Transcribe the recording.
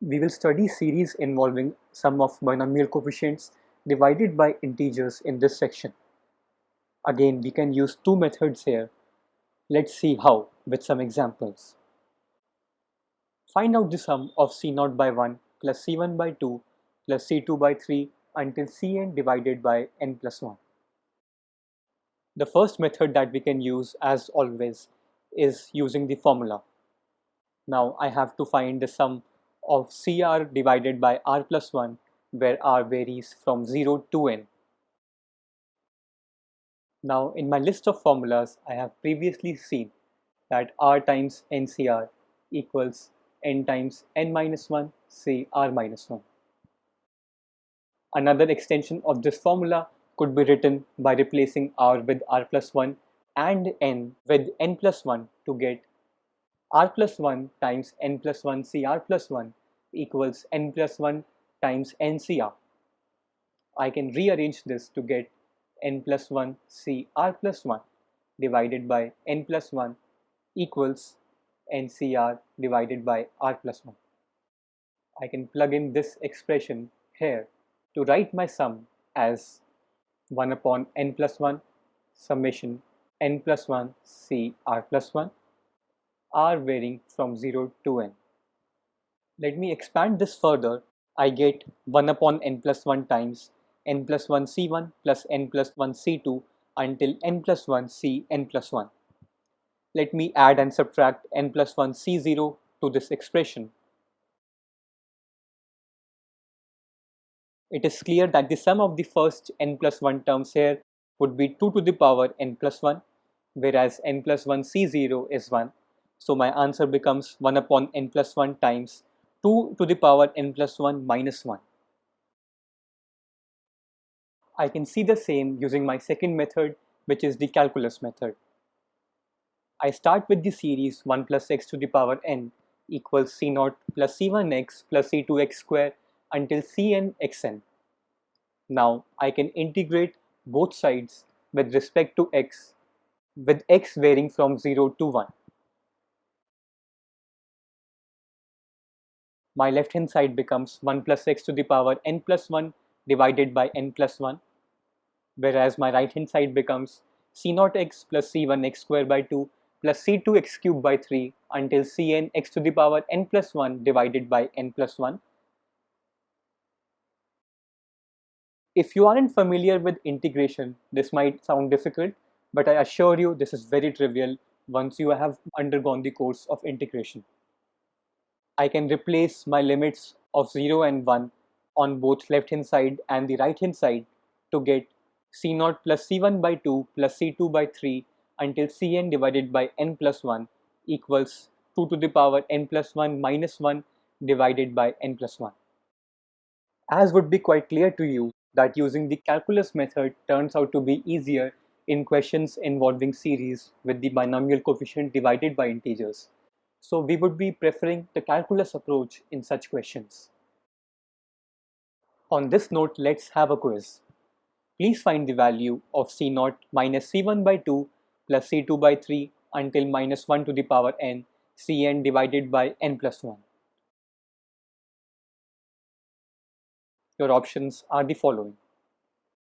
We will study series involving sum of binomial coefficients divided by integers in this section. Again, we can use two methods here. Let's see how with some examples. Find out the sum of C0 by 1 plus C1 by 2 plus C2 by 3 until Cn divided by n plus 1. The first method that we can use, as always, is using the formula. Now I have to find the sum of Cr divided by r plus 1, where r varies from 0 to n. Now in my list of formulas, I have previously seen that r times nCr equals n times n minus 1 Cr minus 1. Another extension of this formula could be written by replacing r with r plus 1 and n with n plus 1 to get r plus 1 times n plus 1 Cr plus 1 equals n plus 1 times nCr. I can rearrange this to get n plus 1 Cr plus 1 divided by n plus 1 equals nCr divided by r plus 1. I can plug in this expression here to write my sum as 1 upon n plus 1 summation n plus 1 Cr plus 1, r varying from 0 to n. Let me expand this further. I get 1 upon n plus 1 times n plus 1 C1 plus n plus 1 C2 until n plus 1 Cn plus 1. Let me add and subtract n plus 1 C0 to this expression. It is clear that the sum of the first n plus 1 terms here would be 2 to the power n plus 1, whereas n plus 1 C0 is 1. So my answer becomes 1 upon n plus 1 times 2 to the power n plus 1 minus 1. I can see the same using my second method, which is the calculus method. I start with the series 1 plus x to the power n equals C0 plus C1x plus C2x square until Cn xn. Now I can integrate both sides with respect to x, with x varying from 0 to 1. My left hand side becomes 1 plus x to the power n plus 1 divided by n plus 1, whereas my right hand side becomes C0x plus C1x square by 2 plus C2x cube by 3 until Cn x to the power n plus 1 divided by n plus 1. If you aren't familiar with integration, this might sound difficult, but I assure you this is very trivial once you have undergone the course of integration. I can replace my limits of 0 and 1 on both left hand side and the right hand side to get C0 plus C1 by 2 plus C2 by 3 until Cn divided by n plus 1 equals 2 to the power n plus 1 minus 1 divided by n plus 1. As would be quite clear to you that using the calculus method turns out to be easier in questions involving series with the binomial coefficient divided by integers. So we would be preferring the calculus approach in such questions. On this note, let's have a quiz. Please find the value of C0 minus C1 by 2 plus C2 by 3 until minus 1 to the power n Cn divided by n plus 1. Your options are the following.